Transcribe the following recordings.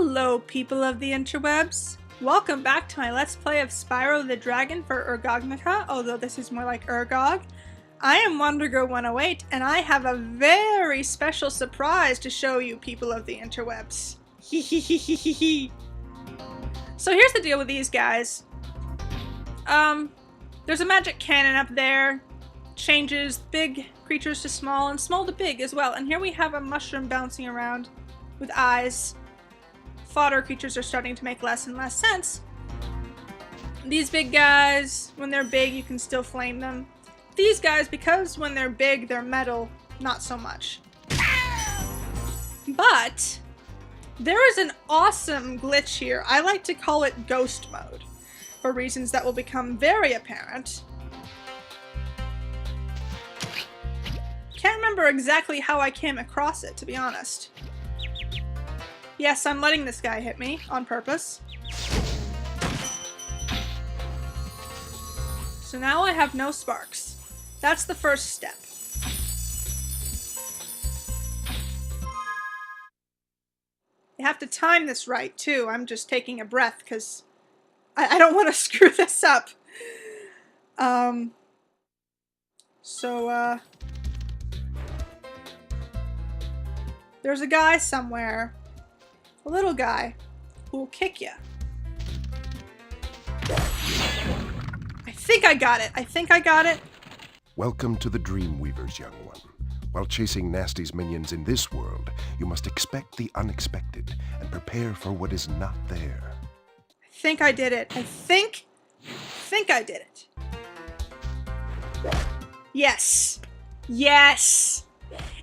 Hello, people of the interwebs. Welcome back to my Let's Play of Spyro the Dragon for RGOGNOCA, although this is more like Urgog. I am WonderGirl108, and I have a very special surprise to show you, people of the interwebs. Hehehehehe. So here's the deal with these guys. There's a magic cannon up there. Changes big creatures to small, and small to big as well. And here we have a mushroom bouncing around with eyes. Fodder creatures are starting to make less and less sense. These big guys, when they're big, you can still flame them. These guys, because when they're big, they're metal, not so much. But there is an awesome glitch here. I like to call it ghost mode, for reasons that will become very apparent. Can't remember exactly how I came across it, to be honest. Yes, I'm letting this guy hit me on purpose. So now I have no sparks. That's the first step. You have to time this right, too. I'm just taking a breath because I don't want to screw this up. There's a guy somewhere. A little guy who will kick you. I think I got it. I think I got it. Welcome to the Dreamweavers, young one. While chasing Nasty's minions in this world, you must expect the unexpected and prepare for what is not there. I think I did it. I think I did it. Yes. Yes.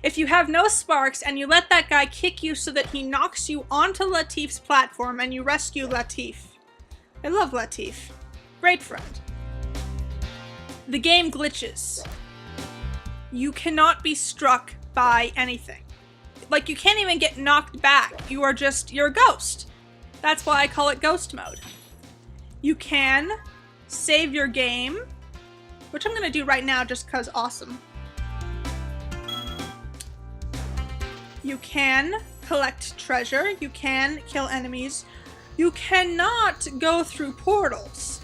If you have no sparks and you let that guy kick you so that he knocks you onto Latif's platform and you rescue Latif. I love Latif. Great friend. The game glitches. You cannot be struck by anything. Like, you can't even get knocked back. You're a ghost. That's why I call it ghost mode. You can save your game, which I'm going to do right now just because awesome. You can collect treasure, you can kill enemies, you cannot go through portals,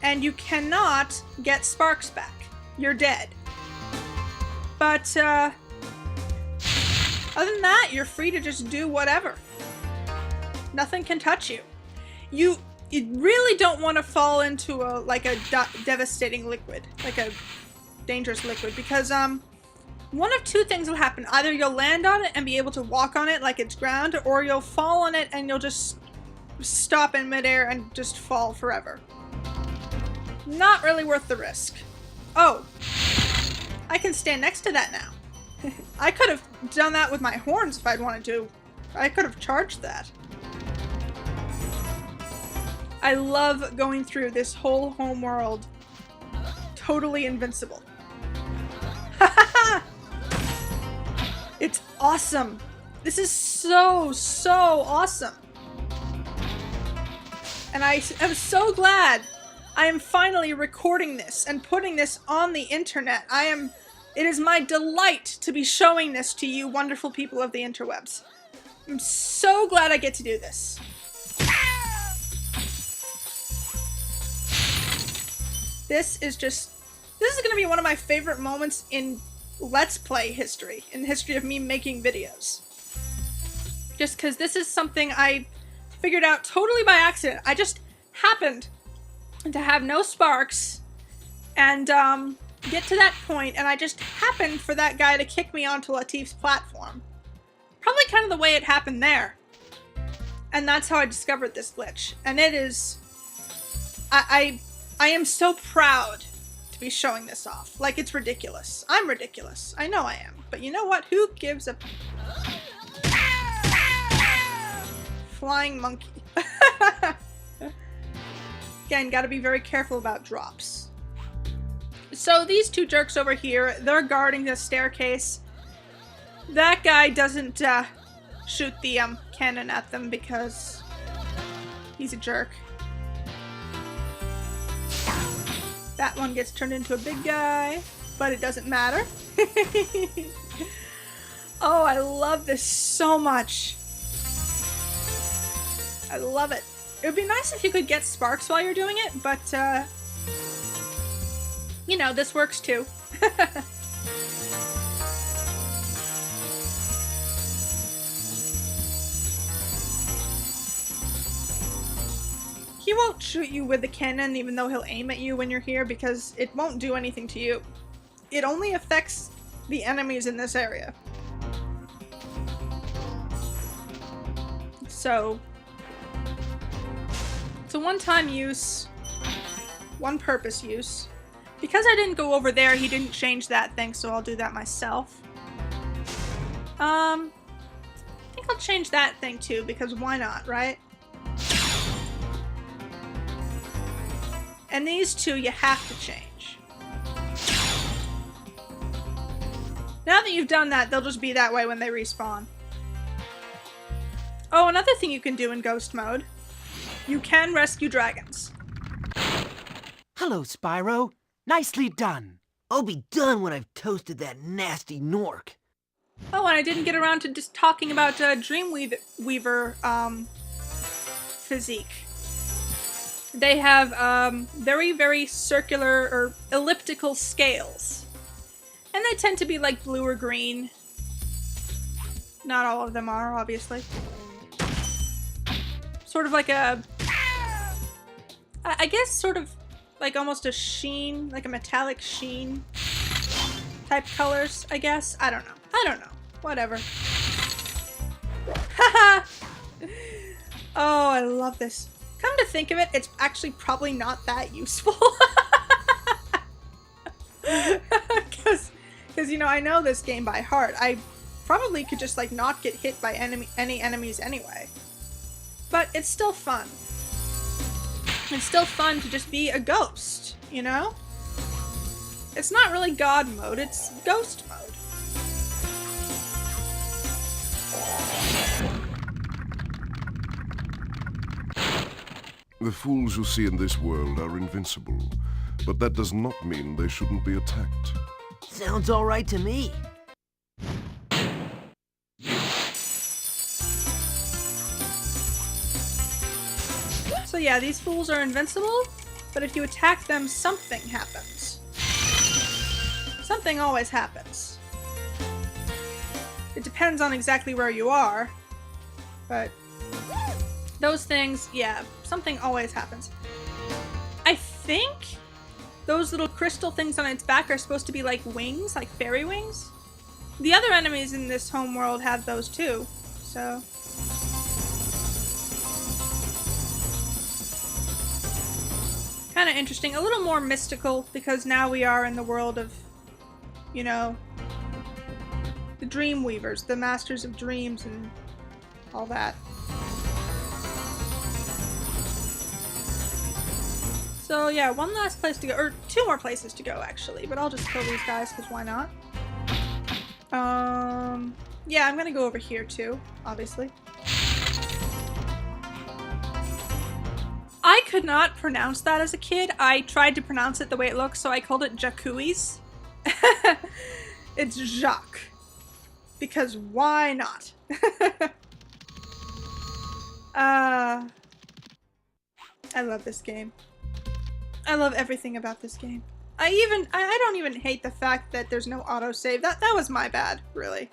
and you cannot get sparks back. You're dead. But, other than that, you're free to just do whatever. Nothing can touch you. You really don't want to fall into a devastating liquid, like a dangerous liquid, because, one of two things will happen. Either you'll land on it and be able to walk on it like it's ground, or you'll fall on it and you'll just stop in midair and just fall forever. Not really worth the risk. Oh, I can stand next to that now. I could have done that with my horns if I'd wanted to. I could have charged that. I love going through this whole home world totally invincible. It's awesome. This is so awesome. And I am so glad I am finally recording this and putting this on the internet. It is my delight to be showing this to you wonderful people of the interwebs. I'm so glad I get to do this. This is going to be one of my favorite moments in Let's Play history, in the history of me making videos. Just because this is something I figured out totally by accident. I just happened to have no sparks and get to that point, and I just happened for that guy to kick me onto Latif's platform. Probably kind of the way it happened there. And that's how I discovered this glitch. And it is... I am so proud to be showing this off. Like, it's ridiculous. I'm ridiculous. I know I am. But you know what? Who gives a... Flying monkey. Again, gotta be very careful about drops. So these two jerks over here, they're guarding the staircase. That guy doesn't shoot the cannon at them because he's a jerk. That one gets turned into a big guy, but it doesn't matter. Oh, I love this so much. I love it. It would be nice if you could get sparks while you're doing it, but, you know, this works too. He won't shoot you with the cannon even though he'll aim at you when you're here because it won't do anything to you. It only affects the enemies in this area. So, it's a one-time use, one-purpose use. Because I didn't go over there, he didn't change that thing, so I'll do that myself. I think I'll change that thing too, because why not, right? And these two you have to change. Now that you've done that, they'll just be that way when they respawn. Oh, another thing you can do in Ghost Mode. You can rescue dragons. Hello, Spyro. Nicely done. I'll be done when I've toasted that nasty Nork. Oh, and I didn't get around to just talking about Dreamweaver physique. They have very, very circular or elliptical scales. And they tend to be like blue or green. Not all of them are, obviously. Sort of like a... I guess sort of like almost a sheen, like a metallic sheen type colors, I guess. I don't know. I don't know. Whatever. Haha! Oh, I love this. Come to think of it, it's actually probably not that useful. Because, you know, I know this game by heart. I probably could just, like, not get hit by any enemies anyway. But it's still fun. It's still fun to just be a ghost, you know? It's not really God mode, it's ghost mode. The fools you see in this world are invincible, but that does not mean they shouldn't be attacked. Sounds all right to me. So yeah, these fools are invincible, but if you attack them, something happens. Something always happens. It depends on exactly where you are, but those things, yeah, something always happens. I think those little crystal things on its back are supposed to be like wings, like fairy wings. The other enemies in this homeworld have those too, so... kind of interesting. A little more mystical, because now we are in the world of, you know, the Dream Weavers, the Masters of Dreams and all that. So yeah, one last place to go, or two more places to go actually, but I'll just kill these guys because why not? Yeah, I'm gonna go over here too, obviously. I could not pronounce that as a kid. I tried to pronounce it the way it looks, so I called it Jacques. It's Jacques. Because why not? I love this game. I love everything about this game. I don't even hate the fact that there's no autosave. That was my bad, really.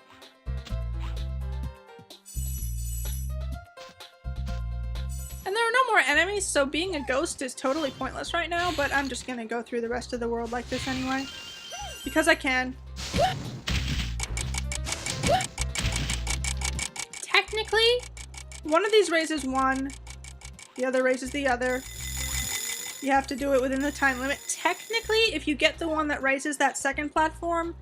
And there are no more enemies, so being a ghost is totally pointless right now, but I'm just gonna go through the rest of the world like this anyway. Because I can. Technically, one of these raises one, the other raises the other. You have to do it within the time limit. Technically, if you get the one that raises that second platform,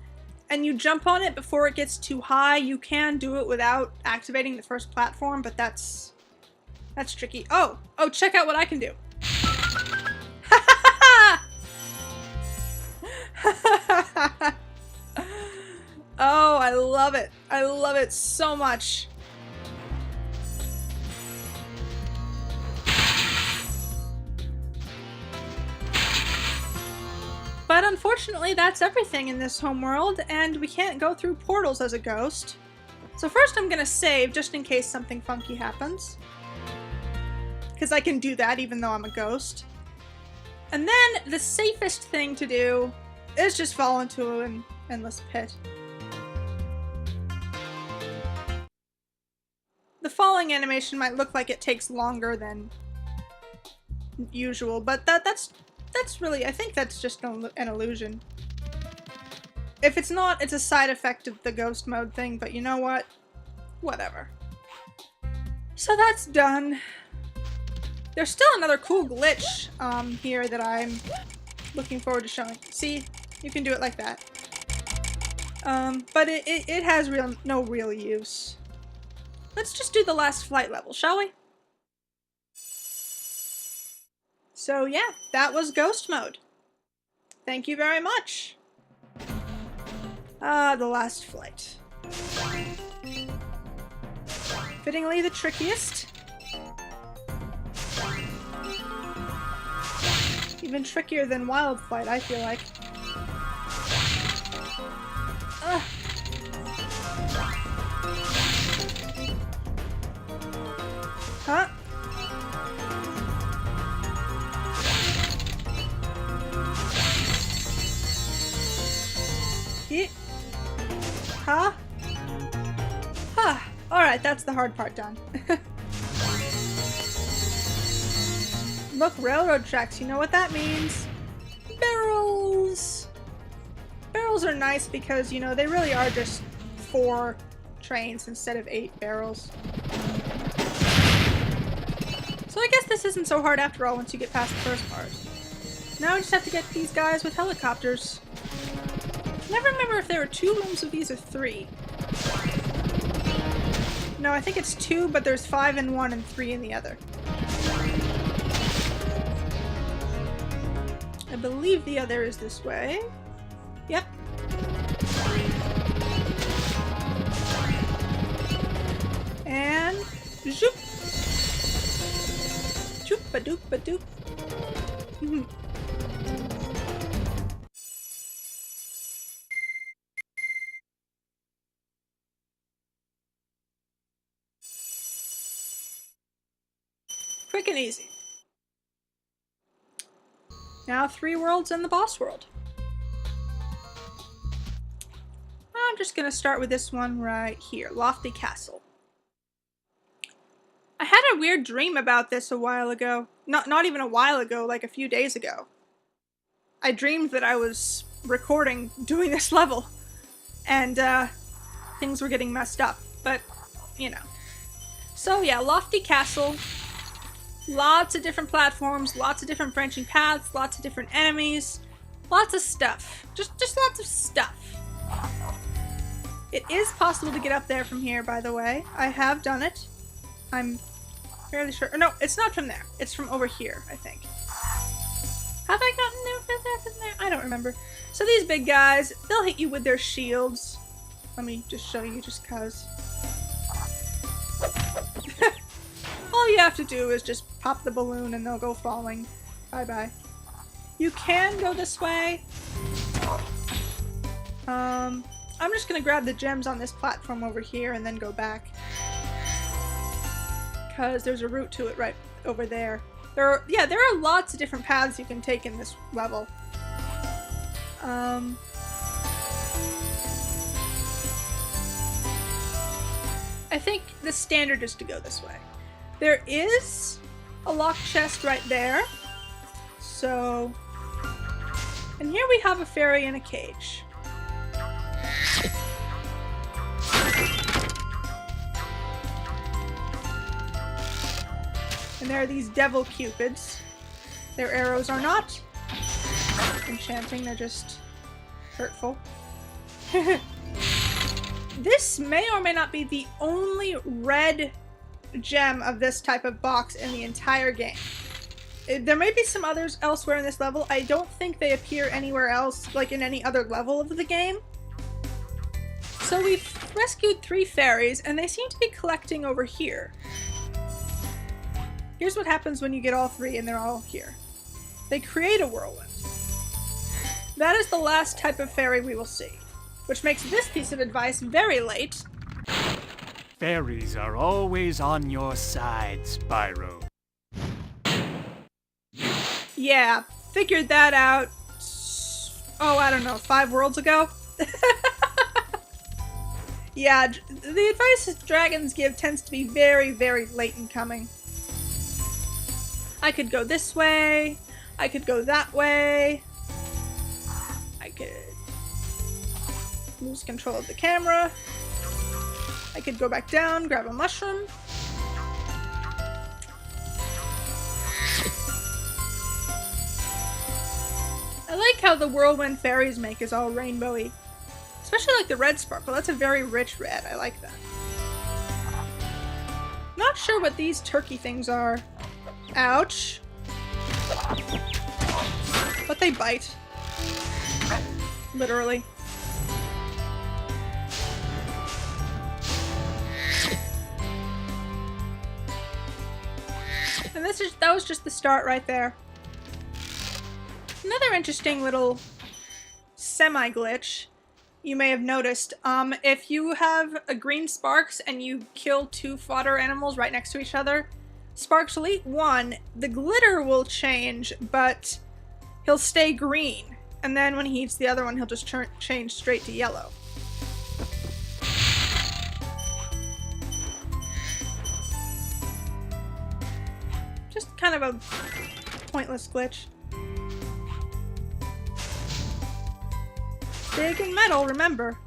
and you jump on it before it gets too high, you can do it without activating the first platform, but that's tricky. Oh, check out what I can do. Oh, I love it. I love it so much. But unfortunately, that's everything in this homeworld, and we can't go through portals as a ghost. So first I'm gonna save, just in case something funky happens. because I can do that even though I'm a ghost. And then the safest thing to do is just fall into an endless pit. The falling animation might look like it takes longer than usual, but that's really, I think that's just an illusion. If it's not, it's a side effect of the ghost mode thing, but you know what? Whatever. So that's done. There's still another cool glitch here that I'm looking forward to showing. See? You can do it like that. But it has no real use. Let's just do the last flight level, shall we? So yeah, that was ghost mode. Thank you very much. The last flight. Fittingly the trickiest. Even trickier than Wild Flight, I feel like. Ugh. Huh? Huh? Huh. Alright, that's the hard part done. Look, railroad tracks, you know what that means? Barrels! Barrels are nice because, you know, they really are just 4 trains instead of 8 barrels. So I guess this isn't so hard after all once you get past the first part. Now I just have to get these guys with helicopters. I never remember if there were 2 rooms of these or 3. No, I think it's 2, but there's 5 in one and 3 in the other. I believe the other is this way. Yep. And zoop. Zoop-a-doop-a-doop. Quick and easy. Now 3 worlds and the boss world. I'm just gonna start with this one right here, Lofty Castle. I had a weird dream about this a while ago. Not even a while ago, like a few days ago. I dreamed that I was doing this level, and things were getting messed up, but you know. So yeah, Lofty Castle. Lots of different platforms, lots of different branching paths, lots of different enemies, lots of stuff. Just lots of stuff. It is possible to get up there from here, by the way. I have done it. I'm fairly sure. Or no, it's not from there. It's from over here, I think. Have I gotten there from there? I don't remember. So these big guys, they'll hit you with their shields. Let me just show you just cause. All you have to do is just pop the balloon and they'll go falling. Bye-bye. You can go this way. I'm just gonna grab the gems on this platform over here and then go back. Because there's a route to it right over there. There are lots of different paths you can take in this level. I think the standard is to go this way. There is a locked chest right there. So, and here we have a fairy in a cage. And there are these devil cupids. Their arrows are not enchanting, they're just hurtful. This may or may not be the only red gem of this type of box in the entire game. There may be some others elsewhere in this level. I don't think they appear anywhere else, like in any other level of the game. So we've rescued 3 fairies, and they seem to be collecting over here. Here's what happens when you get all 3 and they're all here. They create a whirlwind. That is the last type of fairy we will see, which makes this piece of advice very late. Fairies are always on your side, Spyro. Yeah, figured that out, oh, I don't know, 5 worlds ago? Yeah, the advice dragons give tends to be very, very late in coming. I could go this way. I could go that way. I could lose control of the camera. I could go back down, grab a mushroom. I like how the whirlwind fairies make is all rainbowy. Especially like the red sparkle. That's a very rich red. I like that. Not sure what these turkey things are. Ouch. But they bite. Literally. And that was just the start right there. Another interesting little semi-glitch you may have noticed. If you have a green Sparks and you kill 2 fodder animals right next to each other, Sparks will eat one, the glitter will change, but he'll stay green. And then when he eats the other one, he'll just change straight to yellow. Just kind of a pointless glitch. Big and metal, remember.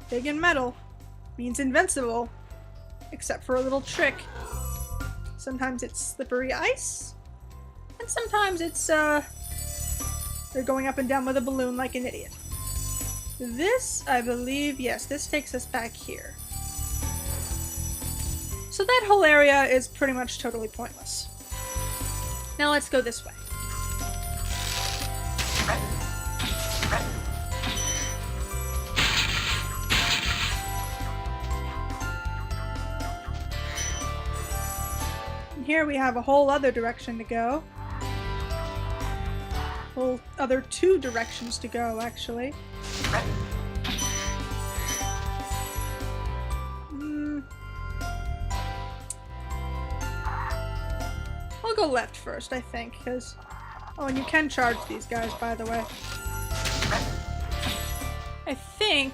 Big and metal means invincible. Except for a little trick. Sometimes it's slippery ice. And sometimes it's, they're going up and down with a balloon like an idiot. This, I believe, yes, this takes us back here. So that whole area is pretty much totally pointless. Now let's go this way. And here we have a whole other direction to go. Whole other 2 directions to go, actually. I'll go left first, I think, because... Oh, and you can charge these guys, by the way. I think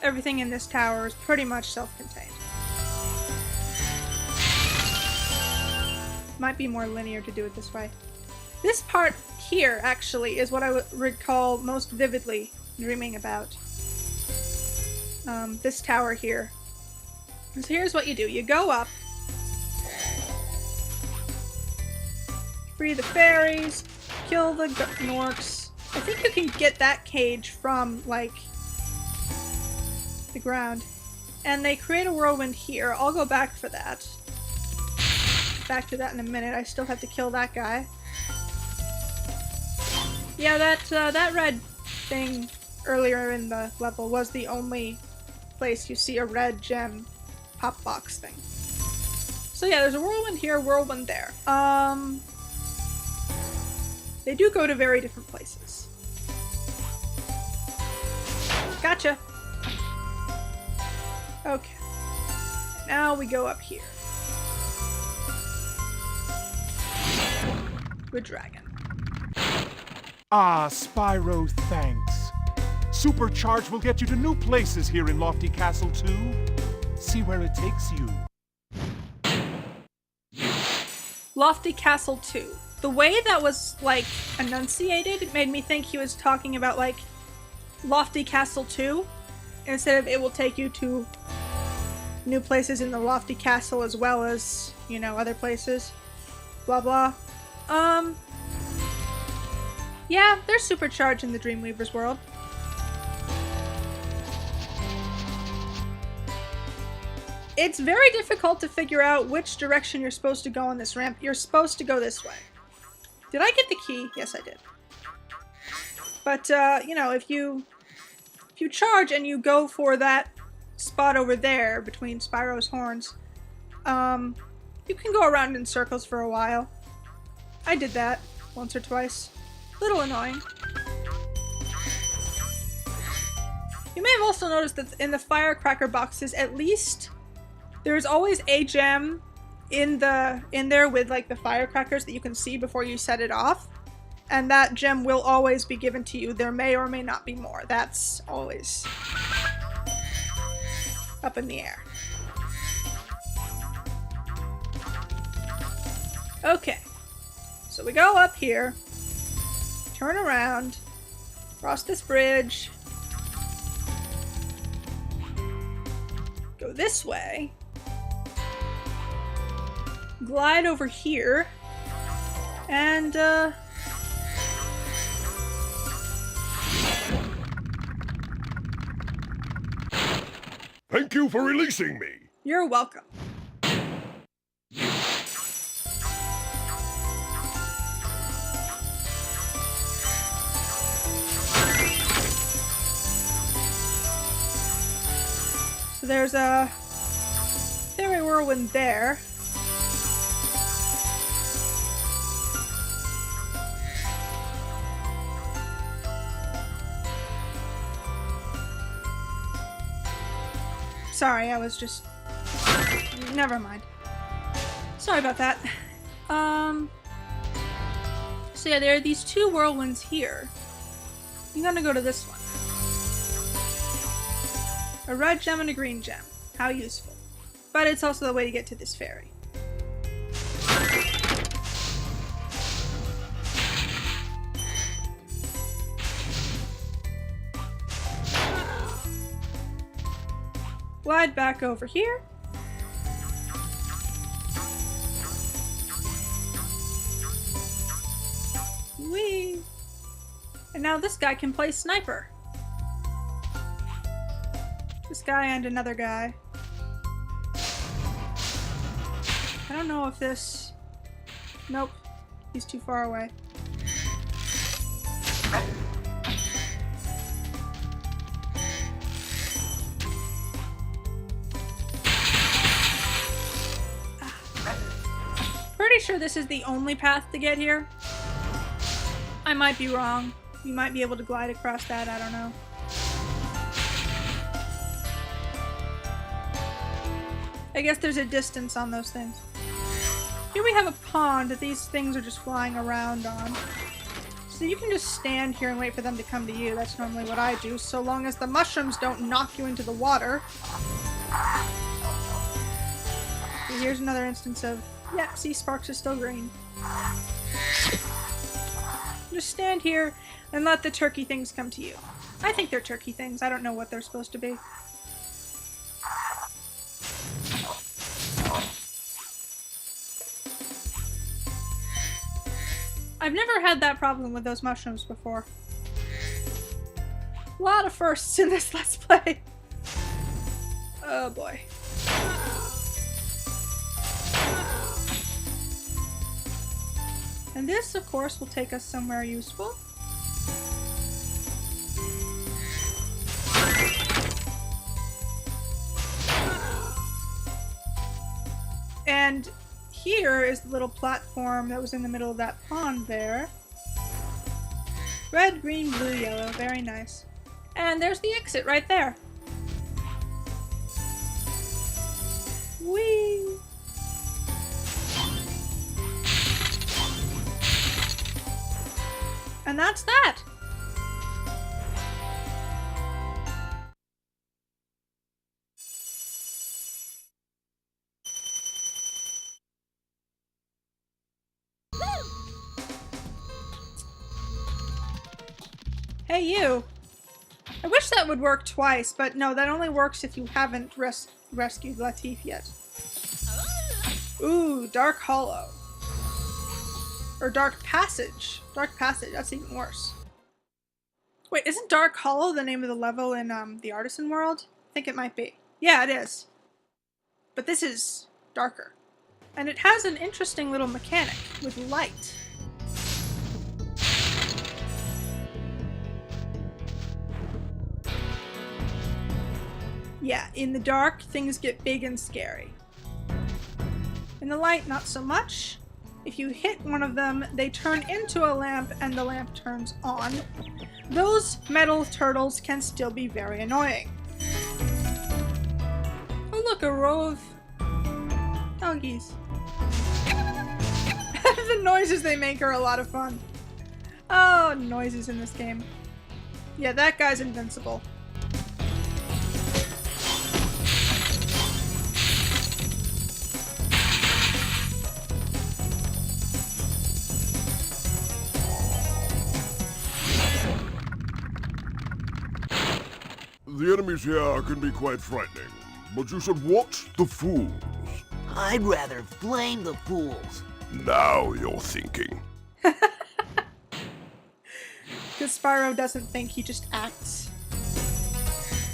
everything in this tower is pretty much self-contained. Might be more linear to do it this way. This part here, actually, is what I would recall most vividly dreaming about. This tower here. So here's what you do. You go up. Free the fairies. Kill the Gnorcs. I think you can get that cage from, like, the ground. And they create a whirlwind here. I'll go back for that. Back to that in a minute. I still have to kill that guy. Yeah, that red thing earlier in the level was the only place you see a red gem pop box thing. So yeah, there's a whirlwind here, whirlwind there. They do go to very different places. Gotcha. Okay. Now we go up here. With dragon. Ah, Spyro, thanks. Supercharge will get you to new places here in Lofty Castle 2. See where it takes you. Lofty Castle 2. The way that was, like, enunciated, it made me think he was talking about, like, Lofty Castle 2, instead of it will take you to new places in the Lofty Castle as well as, you know, other places. Blah, blah. Yeah, they're supercharged in the Dreamweaver's world. It's very difficult to figure out which direction you're supposed to go on this ramp. You're supposed to go this way. Did I get the key? Yes, I did. But, you know, if you charge and you go for that spot over there between Spyro's horns, you can go around in circles for a while. I did that once or twice. Little annoying. You may have also noticed that in the firecracker boxes, at least there's always a gem in there with like the firecrackers that you can see before you set it off. and that gem will always be given to you. There may or may not be more. That's always up in the air. Okay, so we go up here, turn around, cross this bridge, go this way, glide over here, and Thank you for releasing me. you're welcome. So there's a fairy whirlwind there. Sorry, I was just... Never mind. Sorry about that. So yeah, there are these two whirlwinds here. I'm gonna go to this one. A red gem and a green gem. How useful. But it's also the way to get to this fairy. Glide back over here. Whee! And now this guy can play sniper. This guy and another guy. I don't know if this... Nope. He's too far away. Pretty sure this is the only path to get here. I might be wrong. You might be able to glide across that, I don't know. I guess there's a distance on those things. Here we have a pond that these things are just flying around on. So you can just stand here and wait for them to come to you. That's normally what I do, so long as the mushrooms don't knock you into the water. Okay, here's another instance of... Yeah, see, Sparks is still green. Just stand here and let the turkey things come to you. I think they're turkey things. I don't know what they're supposed to be. I've never had that problem with those mushrooms before. A lot of firsts in this Let's Play. Oh boy. And this, of course, will take us somewhere useful. And here is the little platform that was in the middle of that pond there. Red, green, blue, yellow. Very nice. And there's the exit right there. Whee! And that's that! Hey you! I wish that would work twice, but no, that only works if you haven't rescued Latif yet. Ooh, Dark Hollow. Or Dark Passage. Dark Passage, that's even worse. Wait, isn't Dark Hollow the name of the level in the Artisan World? I think it might be. Yeah, it is. But this is darker. And it has an interesting little mechanic with light. Yeah, in the dark, things get big and scary. In the light, not so much. If you hit one of them, they turn into a lamp and the lamp turns on. Those metal turtles can still be very annoying. Oh look, a row of doggies. The noises they make are a lot of fun. Oh, noises in this game. Yeah, that guy's invincible. The enemies here can be quite frightening, but you should watch the fools. I'd rather flame the fools. Now you're thinking. Because Spyro doesn't think, he just acts.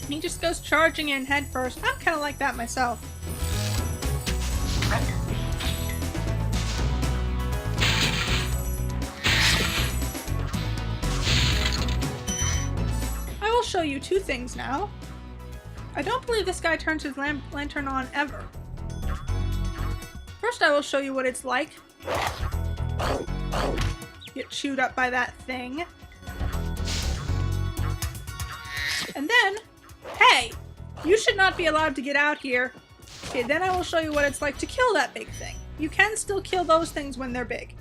He just goes charging in head first. I'm kind of like that myself. I will show you two things now. I don't believe this guy turns his lantern on ever. First, I will show you what it's like. Get chewed up by that thing. And then, hey, you should not be allowed to get out here. Okay, then I will show you what it's like to kill that big thing. You can still kill those things when they're big.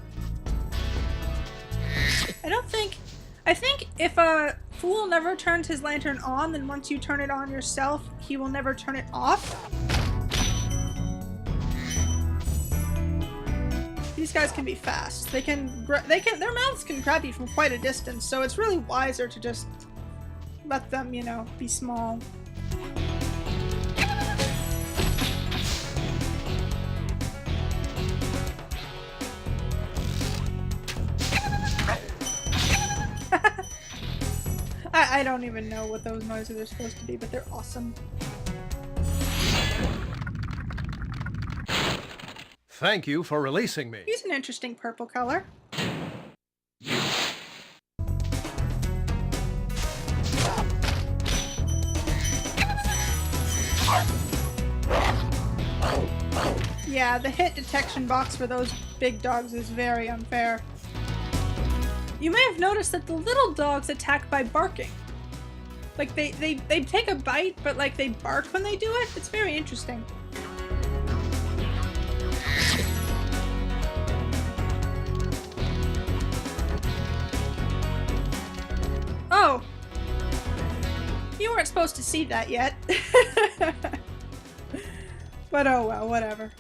I think if a fool never turns his lantern on, then once you turn it on yourself, he will never turn it off. These guys can be fast. Their mouths can grab you from quite a distance, so it's really wiser to just let them, you know, be small. I don't even know what those noises are supposed to be, but they're awesome. Thank you for releasing me. He's an interesting purple color. Yeah, the hit detection box for those big dogs is very unfair. You may have noticed that the little dogs attack by barking. Like, they take a bite, but like they bark when they do it. It's very interesting. Oh! You weren't supposed to see that yet. But oh well, whatever.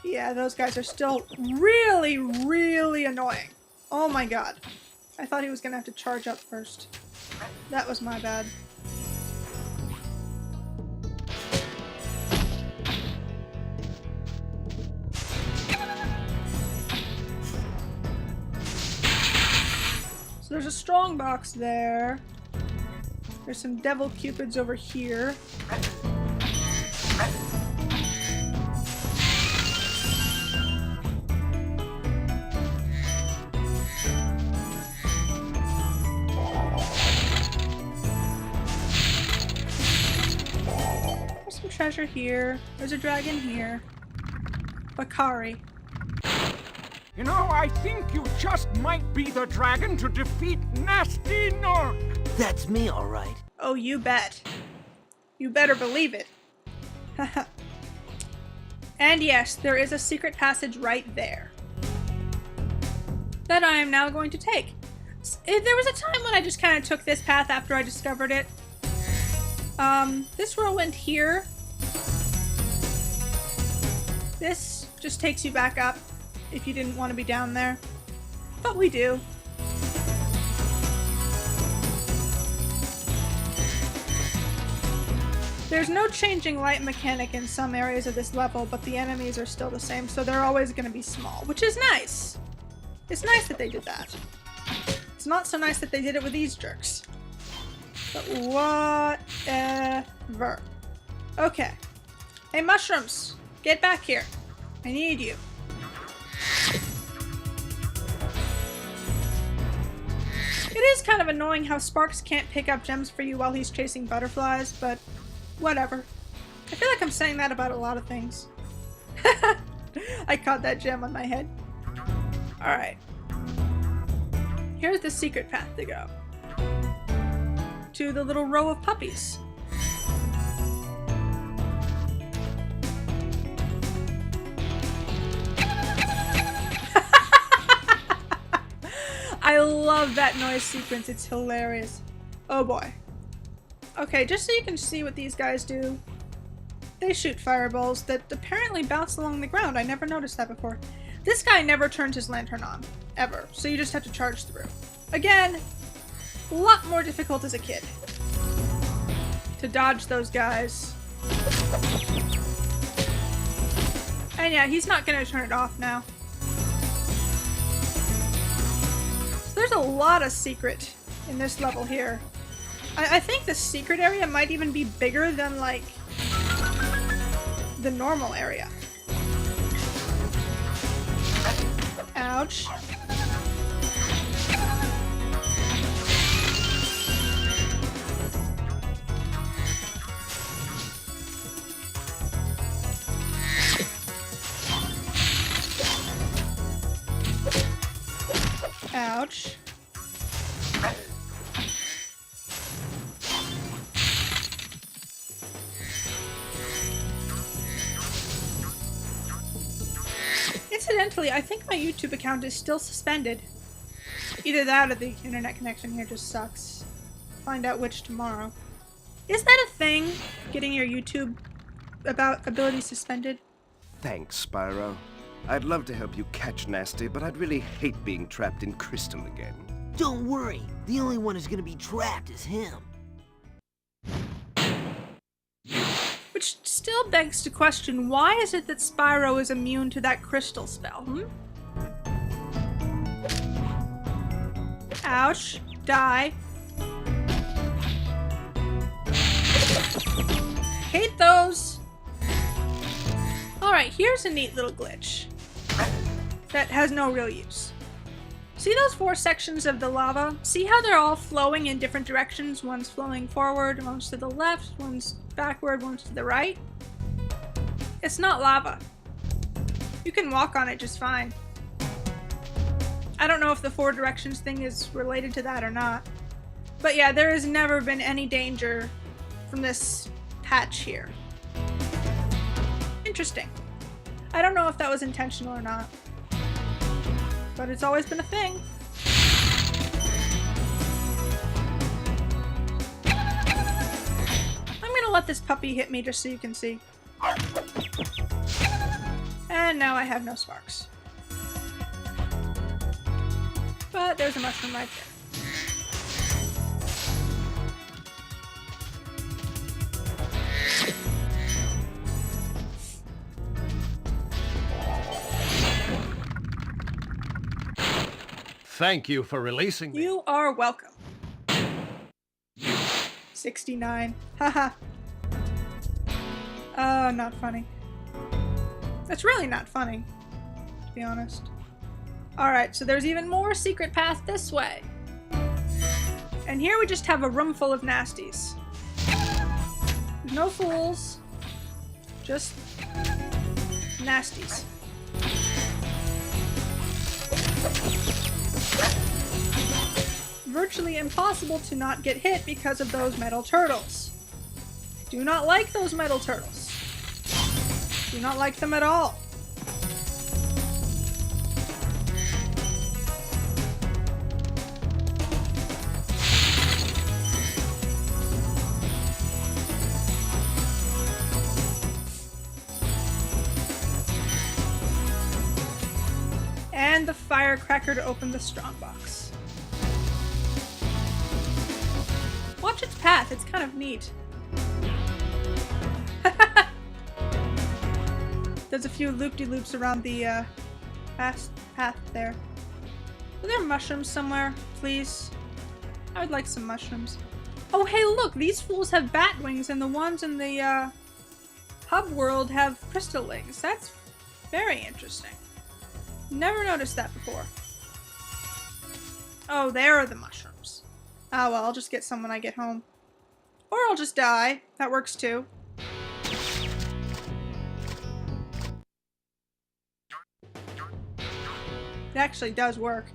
Yeah, those guys are still really, really annoying. Oh my god. I thought he was gonna have to charge up first. That was my bad. So there's a strong box there. There's some devil cupids over here. There's some treasure here. There's a dragon here. Bakari. You know, I think you just might be the dragon to defeat Nasty Nork. That's me, all right. Oh, you bet. You better believe it. And yes, there is a secret passage right there that I am now going to take. There was a time when I just kind of took this path after I discovered it. This whirlwind here, this just takes you back up if you didn't want to be down there. But we do. There's no changing light mechanic in some areas of this level, but the enemies are still the same, so they're always going to be small, which is nice. It's nice that they did that. It's not so nice that they did it with these jerks. But whatever. Okay. Hey, mushrooms! Get back here. I need you. It is kind of annoying how Sparks can't pick up gems for you while he's chasing butterflies, but whatever. I feel like I'm saying that about a lot of things. I caught that gem on my head. Alright. Here's the secret path to go. To the little row of puppies. I love that noise sequence. It's hilarious. Oh boy. Okay, just so you can see what these guys do. They shoot fireballs that apparently bounce along the ground. I never noticed that before. This guy never turns his lantern on. Ever. So you just have to charge through. Again, a lot more difficult as a kid. To dodge those guys. And yeah, he's not gonna turn it off now. So there's a lot of secret in this level here. I think the secret area might even be bigger than, like, the normal area. Ouch. Ouch. Incidentally, I think my YouTube account is still suspended. Either that or the internet connection here just sucks. Find out which tomorrow. Is that a thing? Getting your YouTube ability suspended? Thanks, Spyro. I'd love to help you catch Nasty, but I'd really hate being trapped in Crystal again. Don't worry, the only one who's gonna be trapped is him. Which still begs to question, why is it that Spyro is immune to that crystal spell, Ouch. Die. Hate those! Alright, here's a neat little glitch that has no real use. See those 4 sections of the lava? See how they're all flowing in different directions? One's flowing forward, one's to the left, one's backward, one's to the right. It's not lava. You can walk on it just fine. I don't know if the 4 directions thing is related to that or not. But yeah, there has never been any danger from this patch here. Interesting. I don't know if that was intentional or not. But it's always been a thing. I'm gonna let this puppy hit me just so you can see. And now I have no sparks. But there's a mushroom right there. Thank you for releasing me. You are welcome. 69. Haha. Not funny. That's really not funny, to be honest. Alright, so there's even more secret path this way. And here we just have a room full of nasties. No fools. Just nasties. Virtually impossible to not get hit because of those metal turtles. I do not like those metal turtles. Do not like them at all. And the firecracker to open the strongbox. Watch its path, it's kind of neat. There's a few loop-de-loops around the path there. Are there mushrooms somewhere, please? I would like some mushrooms. Oh hey look, these fools have bat wings and the ones in the hub world have crystal wings. That's very interesting. Never noticed that before. Oh, there are the mushrooms. Ah well, I'll just get some when I get home. Or I'll just die. That works too. It actually does work.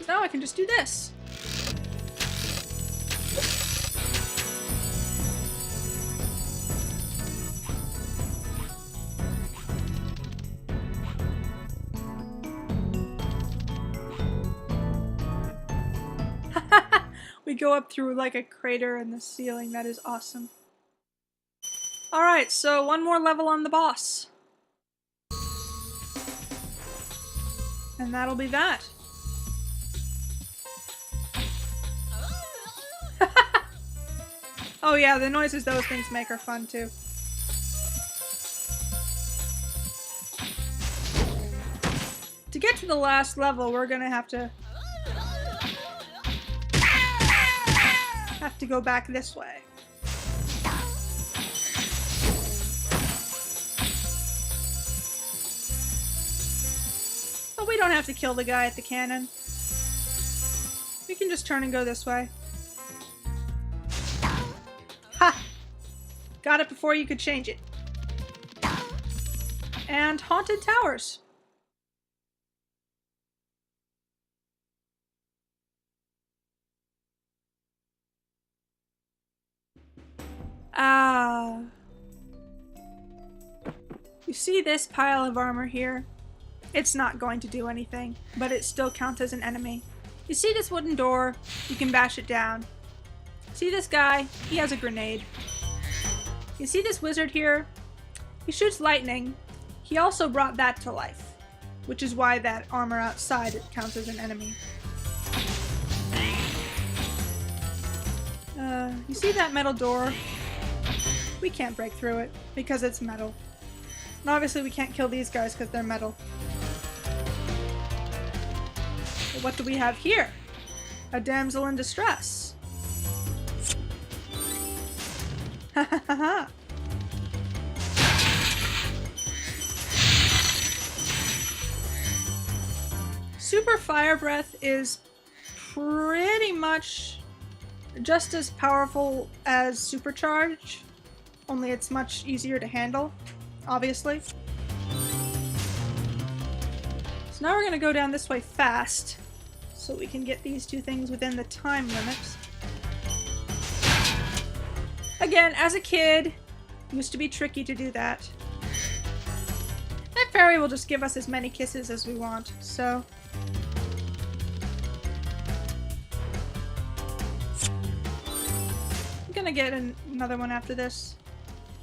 Now I can just do this. We go up through like a crater in the ceiling. That is awesome. Alright, so one more level on the boss. And that'll be that. Oh yeah, the noises those things make are fun too. To get to the last level, we're gonna have to go back this way. But we don't have to kill the guy at the cannon. We can just turn and go this way. Ha! Got it before you could change it. And haunted towers. Ah. You see this pile of armor here? It's not going to do anything, but it still counts as an enemy. You see this wooden door? You can bash it down. See this guy? He has a grenade. You see this wizard here? He shoots lightning. He also brought that to life, which is why that armor outside counts as an enemy. You see that metal door? We can't break through it because it's metal. And obviously we can't kill these guys because they're metal. But what do we have here? A damsel in distress. Ha ha ha ha. Super Fire Breath is pretty much just as powerful as Supercharge, only it's much easier to handle, obviously. So now we're going to go down this way fast, so we can get these two things within the time limits. Again, as a kid, it used to be tricky to do that. That fairy will just give us as many kisses as we want, so... gonna get another one after this.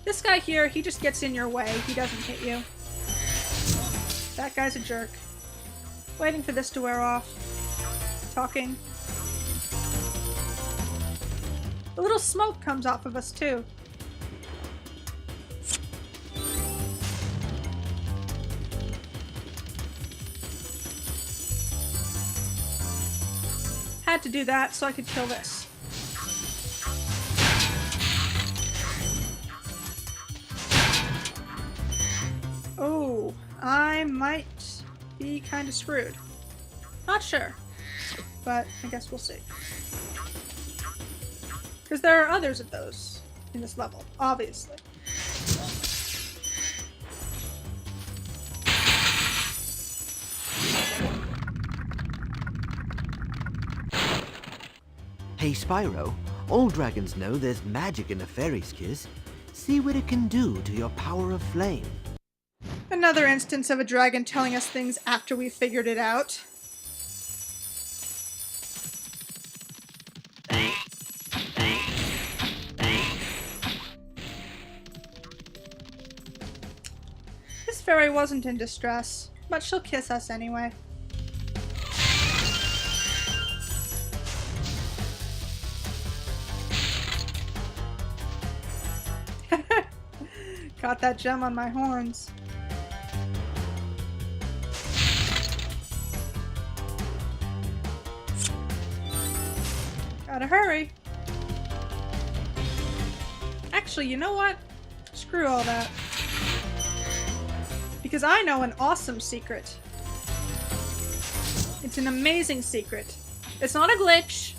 This guy here, he just gets in your way. He doesn't hit you. That guy's a jerk. Waiting for this to wear off. Talking. A little smoke comes off of us too. Had to do that so I could kill this. Oh, I might be kind of screwed. Not sure, but I guess we'll see. Because there are others of those in this level, obviously. Hey Spyro, all dragons know there's magic in a fairy's kiss. See what it can do to your power of flame. Another instance of a dragon telling us things after we've figured it out. This fairy wasn't in distress, but she'll kiss us anyway. Got that gem on my horns. Gotta hurry. Actually, you know what? Screw all that. Because I know an awesome secret. It's an amazing secret. It's not a glitch.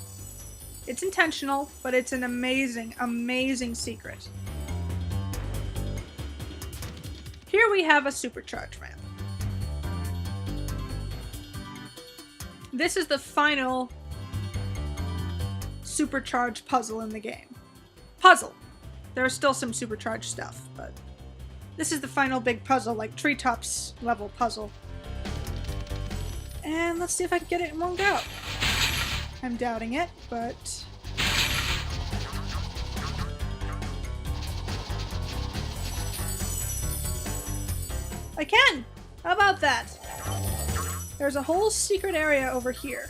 It's intentional, but it's an amazing, amazing secret. Here we have a supercharge ramp. This is the final supercharge puzzle in the game. Puzzle! There are still some supercharged stuff, but this is the final big puzzle, like Treetops level puzzle. And let's see if I can get it in one go. I'm doubting it, but I can! How about that? There's a whole secret area over here.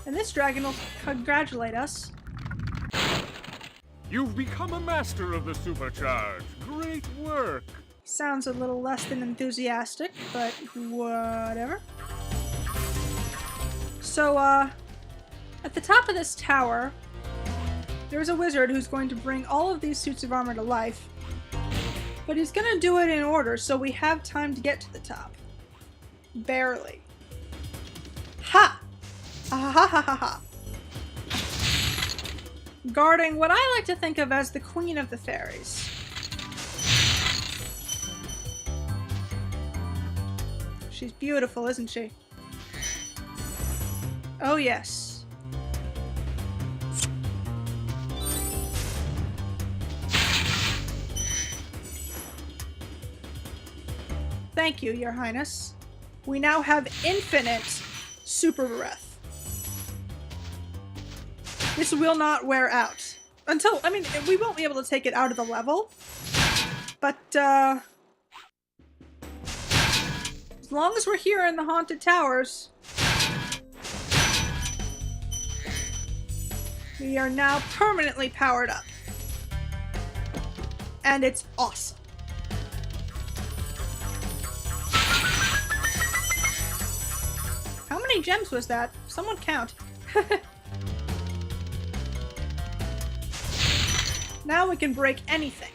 And this dragon will congratulate us. You've become a master of the supercharge. Great work. Sounds a little less than enthusiastic, but whatever. So, at the top of this tower, there's a wizard who's going to bring all of these suits of armor to life. But he's gonna do it in order, so we have time to get to the top. Barely. Ha! Ah ha ha ha ha. Guarding what I like to think of as the Queen of the Fairies. She's beautiful, isn't she? Oh yes. Thank you, Your Highness. We now have infinite super breath. This will not wear out. Until, I mean, we won't be able to take it out of the level. But, as long as we're here in the Haunted Towers, we are now permanently powered up. And it's awesome. How many gems was that? Someone count. Now we can break anything.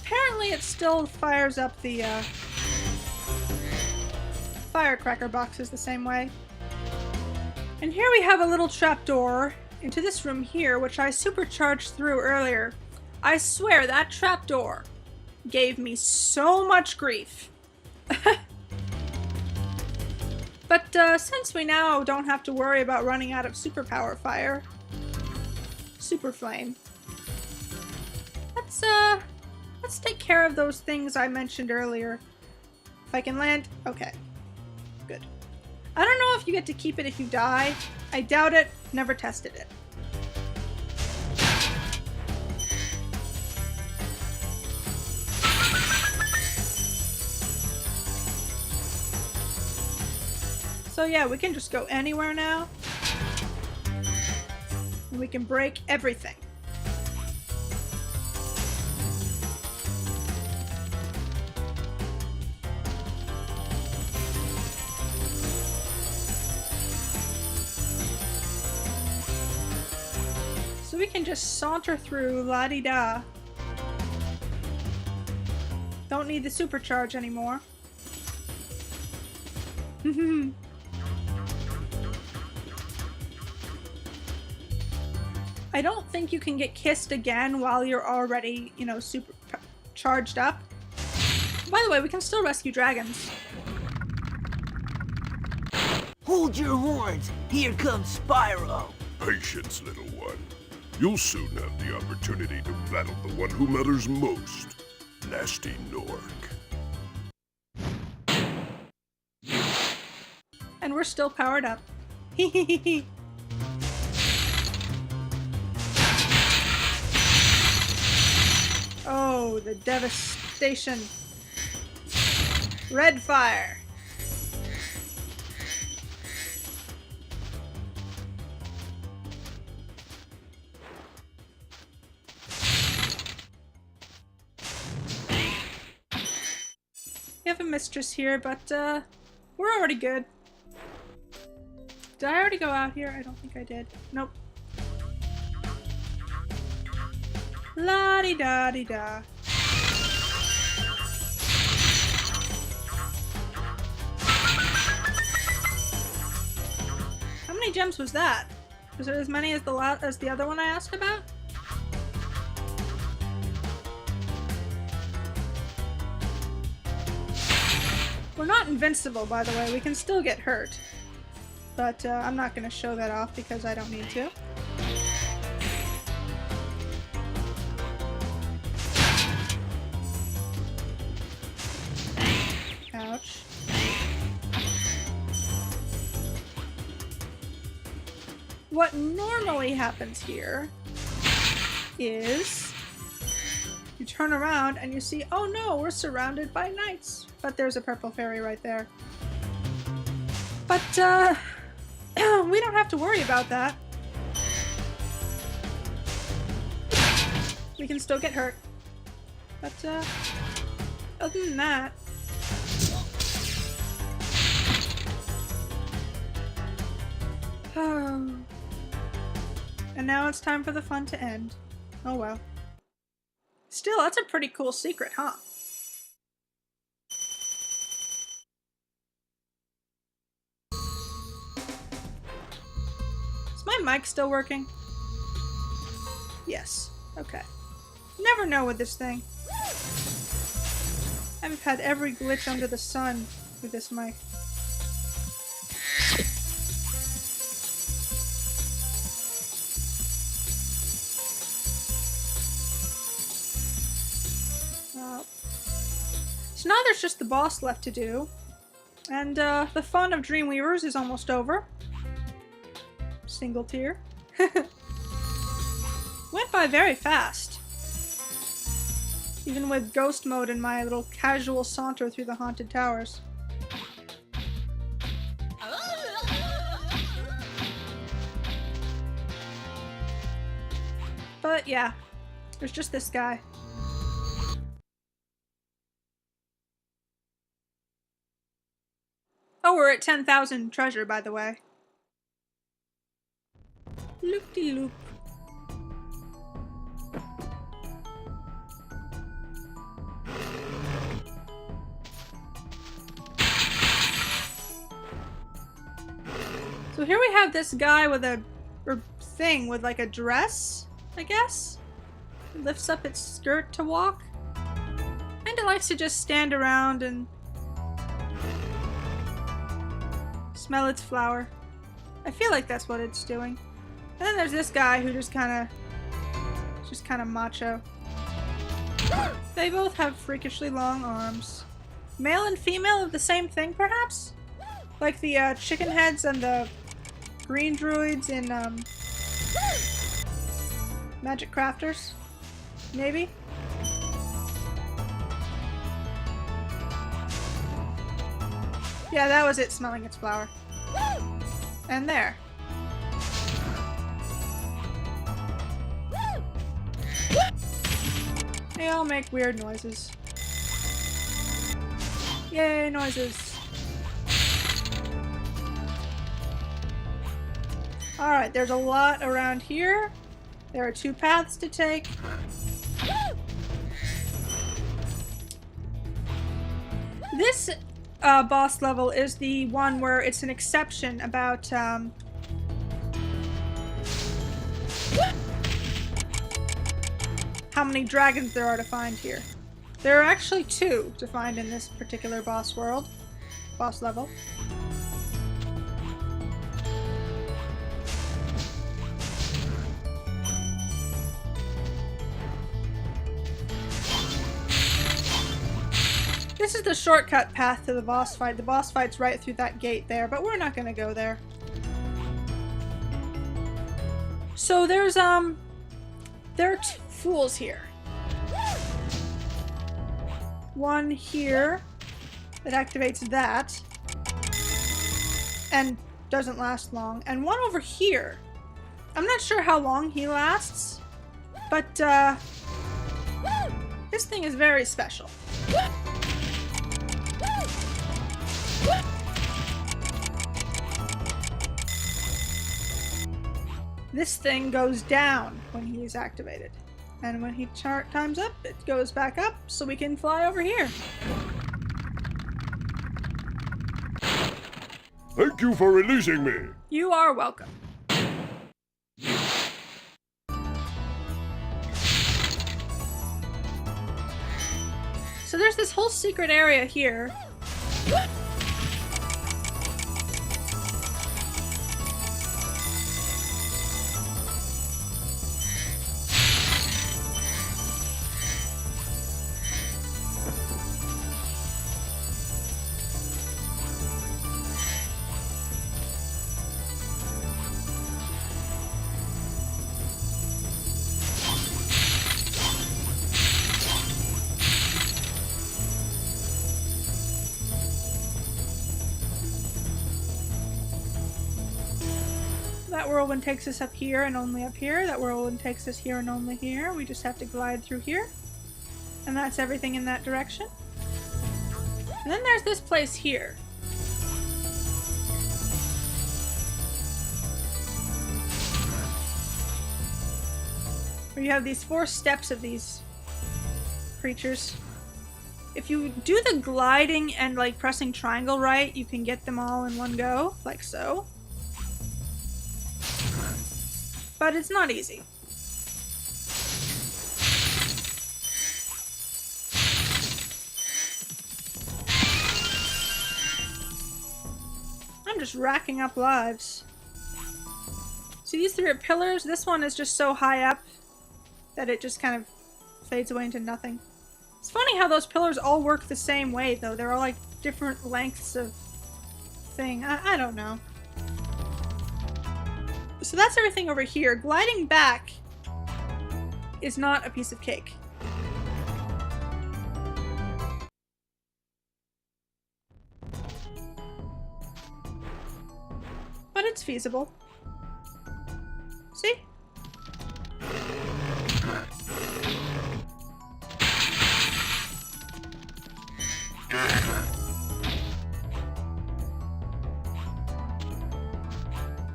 Apparently it still fires up the firecracker boxes the same way. And here we have a little trapdoor into this room here, which I supercharged through earlier. I swear that trapdoor gave me so much grief. But since we now don't have to worry about running out of superpower fire, super flame, let's take care of those things I mentioned earlier. If I can land, okay, good. I don't know if you get to keep it if you die. I doubt it. Never tested it. So yeah, we can just go anywhere now. And we can break everything. So we can just saunter through la-di-da. Don't need the supercharge anymore. I don't think you can get kissed again while you're already, you know, super charged up. By the way, we can still rescue dragons. Hold your horns! Here comes Spyro! Patience, little one. You'll soon have the opportunity to battle the one who matters most, Nasty Nork. And we're still powered up. Hehehehe. Oh, the devastation. Red fire. We have a mistress here, but we're already good. Did I already go out here? I don't think I did. Nope. La-di-da-di-da. How many gems was that? Was it as many as the other one I asked about? We're not invincible, by the way. We can still get hurt. But I'm not going to show that off because I don't need to. Ouch. What normally happens here is turn around and you see, oh no, we're surrounded by knights. But there's a purple fairy right there. But, we don't have to worry about that. We can still get hurt. But, other than that... And now it's time for the fun to end. Oh well. Still, that's a pretty cool secret, huh? Is my mic still working? Yes. Okay. Never know with this thing. I've had every glitch under the sun with this mic. So now there's just the boss left to do. And the fun of Dreamweavers is almost over. Single tier. Went by very fast. Even with ghost mode and my little casual saunter through the haunted towers. But yeah, there's just this guy. Oh, we're at 10,000 treasure, by the way. Loop-de-loop. So here we have this guy with a thing with like a dress, I guess. It lifts up its skirt to walk. And it likes to just stand around and smell its flower. I feel like that's what it's doing. And then there's this guy who just kind of macho. They both have freakishly long arms. Male and female of the same thing, perhaps? Like the chicken heads and the green druids in Magic Crafters? Maybe? Yeah, that was it smelling its flower. And there. They all make weird noises. Yay, noises. Alright, there's a lot around here. There are 2 paths to take. This boss level is the one where it's an exception about how many dragons there are to find here. There are actually 2 to find in this particular boss level. This is the shortcut path to the boss fight. The boss fight's right through that gate there, but we're not gonna go there. So there's there are 2 fools here. One here that activates that and doesn't last long, and one over here. I'm not sure how long he lasts, but this thing is very special. This thing goes down when he is activated. And when he times up, it goes back up so we can fly over here. Thank you for releasing me. You are welcome. So there's this whole secret area here. That whirlwind takes us up here and only up here. That whirlwind takes us here and only here. We just have to glide through here. And that's everything in that direction. And then there's this place here. Where you have these 4 steps of these creatures. If you do the gliding and like pressing triangle right, you can get them all in one go, like so. But it's not easy. I'm just racking up lives. See these 3 pillars? This one is just so high up that it just kind of fades away into nothing. It's funny how those pillars all work the same way, though. They're all like different lengths of thing. I don't know. So that's everything over here. Gliding back is not a piece of cake. But it's feasible. See?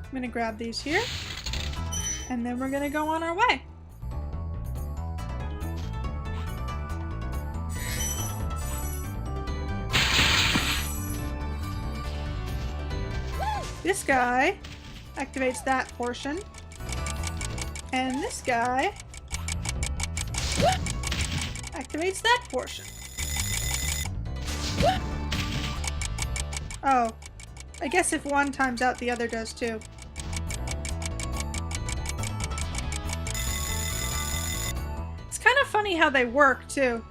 I'm gonna grab these here, and then we're gonna go on our way. This guy activates that portion, and this guy activates that portion. Oh, I guess if one times out, the other does too. It's kind of funny how they work too.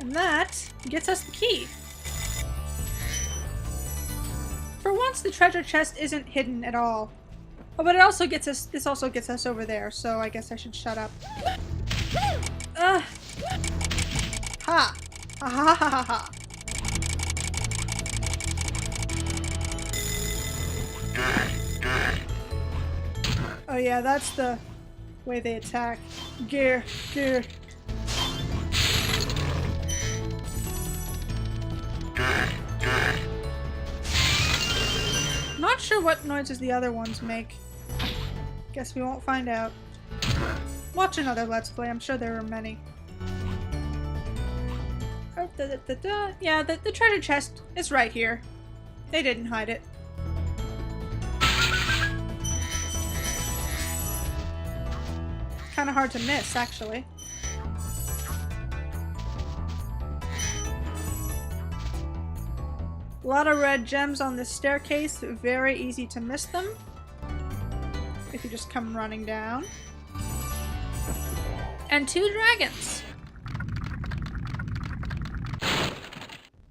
And that gets us the key. For once, the treasure chest isn't hidden at all. Oh, but it also gets us. This also gets us over there. So I guess I should shut up. Ugh. Ha! Ha ha ha ha ha! Oh yeah, that's the way they attack. Gear, gear. Not sure what noises the other ones make. Guess we won't find out. Watch another Let's Play, I'm sure there are many. Oh, yeah, the treasure chest is right here. They didn't hide it. Kinda hard to miss, actually. A lot of red gems on this staircase, very easy to miss them. If you just come running down. And 2 dragons.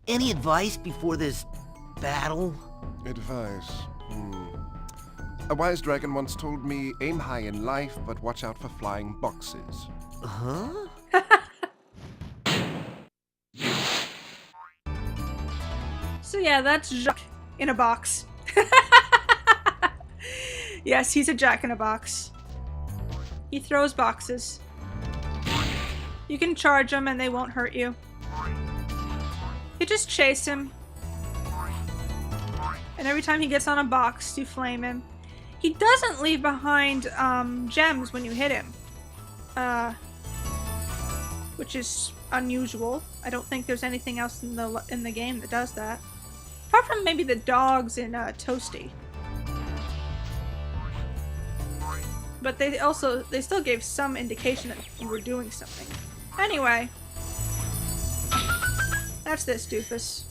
Any advice before this battle? Advice? A wise dragon once told me, aim high in life, but watch out for flying boxes. Huh? So yeah, that's Jacques in a box. Yes, he's a Jack in a box. He throws boxes. You can charge him and they won't hurt you. You just chase him. And every time he gets on a box, you flame him. He doesn't leave behind gems when you hit him. Which is unusual. I don't think there's anything else in the game that does that. Apart from maybe the dogs in Toasty. But they still gave some indication that you were doing something. Anyway. That's this doofus.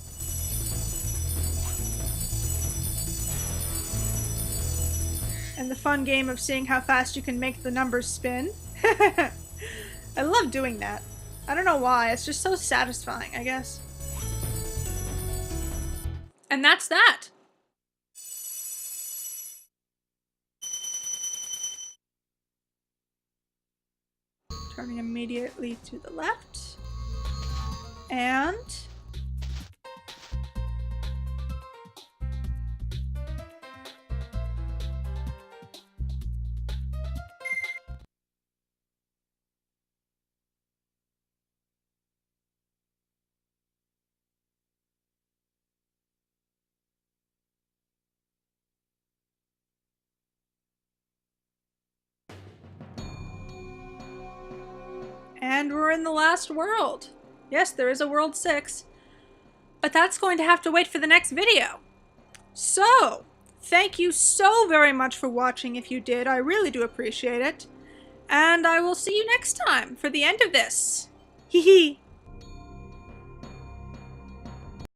And the fun game of seeing how fast you can make the numbers spin. I love doing that. I don't know why, it's just so satisfying, I guess. And that's that. Turning immediately to the left. And... And we're in the last world. Yes, there is a world 6. But that's going to have to wait for the next video. So, thank you so very much for watching if you did. I really do appreciate it. And I will see you next time for the end of this. Hee hee.